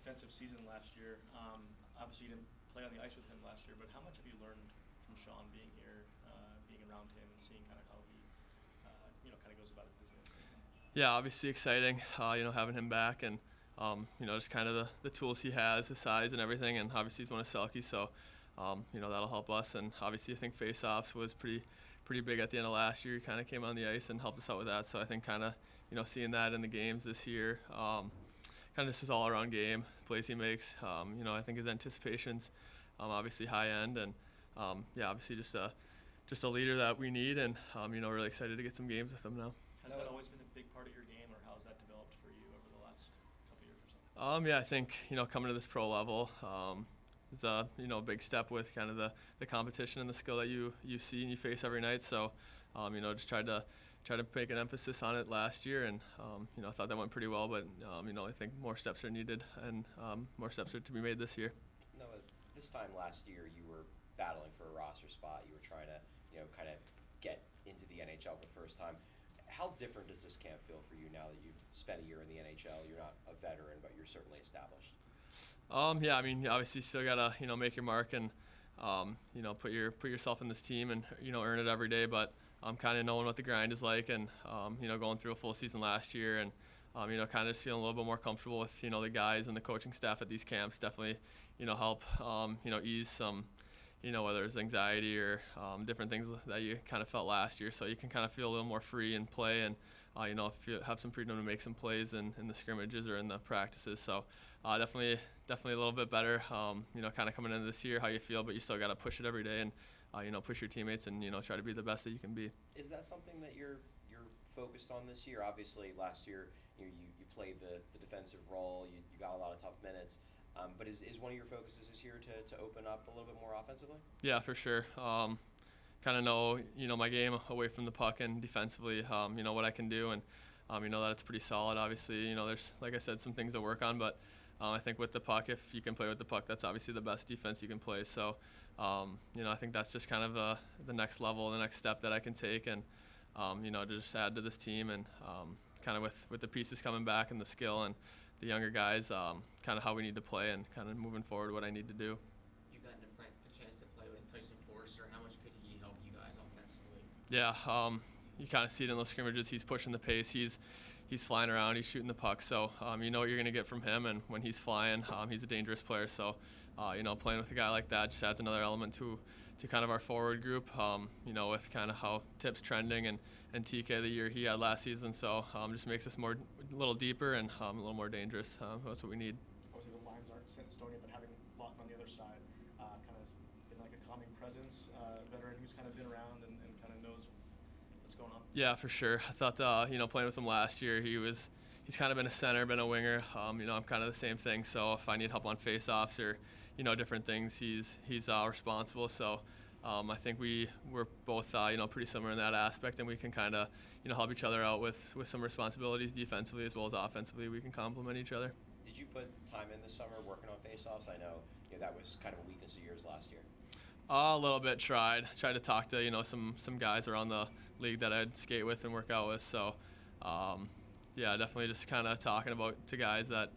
defensive season last year. Obviously, you didn't play on the ice with him last year, but how much have you learned from Sean being here, being around him, and seeing kind of how he, kind of goes about his business? Yeah, obviously exciting, having him back and, just kind of the tools he has, his size and everything. And obviously he's one of Selke, so, that'll help us. And obviously I think face-offs was pretty big at the end of last year. He kind of came on the ice and helped us out with that. So I think kind of, seeing that in the games this year, kind of just his all-around game, plays he makes. I think his anticipation's obviously high end, and obviously just a leader that we need, and really excited to get some games with him now. Has that always been a big part of your game, or how has that developed for you over the last couple years or so? I think coming to this pro level, it's a big step with kind of the competition and the skill that you see and you face every night. So, just tried to make an emphasis on it last year, and I thought that went pretty well. But I think more steps are needed, and more steps are to be made this year. No, this time last year you were battling for a roster spot. You were trying to kind of get into the NHL for the first time. How different does this camp feel for you now that you've spent a year in the NHL? You're not a veteran, but you're certainly established. Obviously you still gotta make your mark and put yourself in this team and earn it every day. But kind of knowing what the grind is like, and going through a full season last year, and kind of just feeling a little bit more comfortable with the guys and the coaching staff at these camps definitely help ease some whether it's anxiety or different things that you kind of felt last year. So you can kind of feel a little more free and play, and if you have some freedom to make some plays in the scrimmages or in the practices. So definitely a little bit better. Kind of coming into this year, how you feel, but you still got to push it every day and push your teammates and try to be the best that you can be. Is that something that you're focused on this year? Obviously, last year you played the defensive role. You got a lot of tough minutes. But is one of your focuses this year to open up a little bit more offensively? Yeah, for sure. Kind of know my game away from the puck and defensively, what I can do, and that it's pretty solid. Obviously, there's, like I said, some things to work on, but I think with the puck, if you can play with the puck, that's obviously the best defense you can play. So, I think that's just kind of the next level, the next step that I can take, and to just add to this team, and kind of with the pieces coming back and the skill and the younger guys, kind of how we need to play and kind of moving forward what I need to do. You've gotten a chance to play with Tyson Forster. How much could he help you guys offensively? Yeah, you kind of see it in those scrimmages. He's pushing the pace. He's flying around. He's shooting the puck. So you know what you're going to get from him. And when he's flying, he's a dangerous player. So playing with a guy like that just adds another element to kind of our forward group. With kind of how Tip's trending and TK the year he had last season. So just makes us a little deeper and a little more dangerous. That's what we need. Obviously, the lines aren't set in stone yet, but having Lawton on the other side kind of been like a calming presence, veteran who's kind of been around and kind of knows what's going on. Yeah, for sure. I thought playing with him last year, he's kind of been a center, been a winger. I'm kind of the same thing. So if I need help on face-offs or different things, he's responsible. So I think we're both pretty similar in that aspect, and we can kind of help each other out with some responsibilities defensively as well as offensively. We can complement each other. Did you put time in this summer working on face-offs? I know that was kind of a weakness of yours last year. A little bit. Tried to talk to some guys around the league that I'd skate with and work out with. So definitely just kind of talking to guys that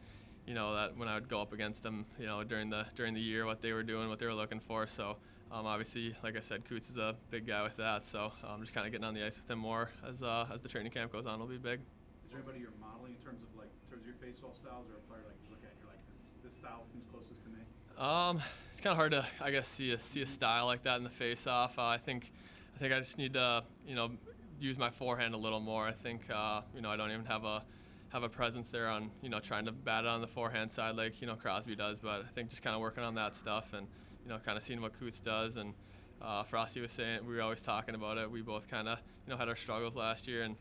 that when I would go up against them during the year, what they were doing, what they were looking for. So obviously, like I said, Coots is a big guy with that. So just kind of getting on the ice with him more as the training camp goes on will be big. Is there anybody you're modeling in terms of your face-off styles, or a player like you look at, you're like, this style seems closest to me? It's kind of hard to, I guess, see a style like that in the face-off. I think I just need to use my forehand a little more. I think I don't even have a presence there on trying to bat it on the forehand side like Crosby does. But I think just kind of working on that stuff and kind of seeing what Coots does. And Frosty was saying, we were always talking about it. We both kind of had our struggles last year, and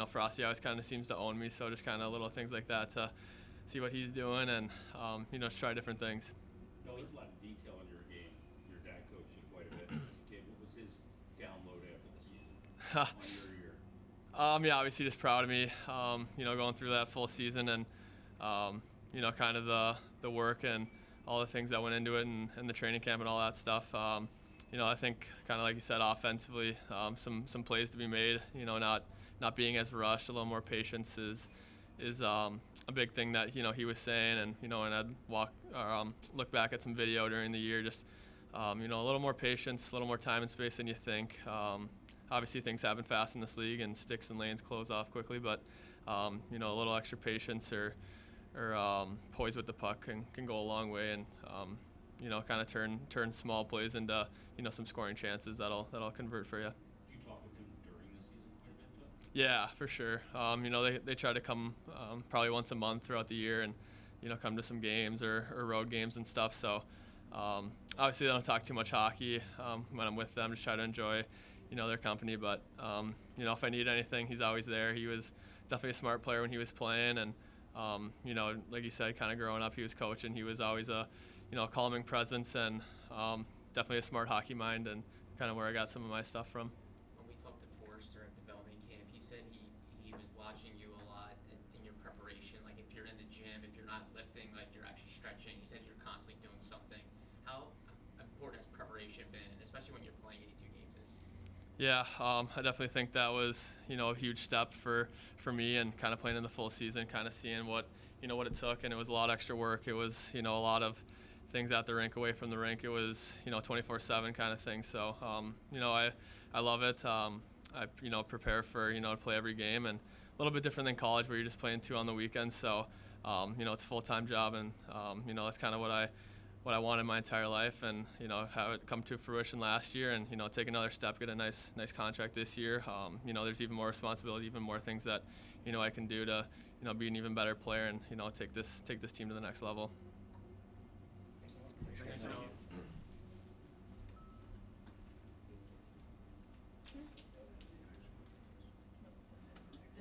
Frosty always kind of seems to own me. So just kind of little things like that to see what he's doing and try different things. There's a lot of detail in your game. Your dad coached you quite a bit as a kid. What was his download after the season on your year? Obviously just proud of me, going through that full season and, kind of the work and all the things that went into it and the training camp and all that stuff. I think kind of like you said, offensively, some plays to be made, not being as rushed, a little more patience is is a big thing that he was saying, and and I'd look back at some video during the year, just a little more patience, a little more time and space than you think. Obviously, things happen fast in this league, and sticks and lanes close off quickly, but a little extra patience or poise with the puck can go a long way, and kind of turn small plays into some scoring chances that'll convert for you. Do you talk with him during the season quite a bit, though? Yeah, for sure. They try to come probably once a month throughout the year, and come to some games or road games and stuff. So obviously, they don't talk too much hockey when I'm with them. Just try to enjoy their company. But if I need anything, he's always there. He was definitely a smart player when he was playing, and like you said, kind of growing up, he was coaching. He was always a calming presence, and definitely a smart hockey mind, and kind of where I got some of my stuff from. When we talked to Forrester at development camp, he said he was watching you a lot in your preparation. Like if you're in the gym, if you're not lifting, like you're actually stretching. He said you're constantly doing something. How important has preparation been, especially when you're playing 82 games in a season? Yeah, I definitely think that was a huge step for me, and kind of playing in the full season, kind of seeing what what it took, and it was a lot of extra work. It was a lot of things at the rink, away from the rink. It was 24/7 kind of thing. So I love it. I prepare for to play every game, and a little bit different than college where you're just playing 2 on the weekends. So it's a full-time job, and that's kind of what I wanted my entire life, and have it come to fruition last year, and take another step, get a nice contract this year. There's even more responsibility, even more things that I can do to be an even better player, and take this team to the next level. Thanks, guys.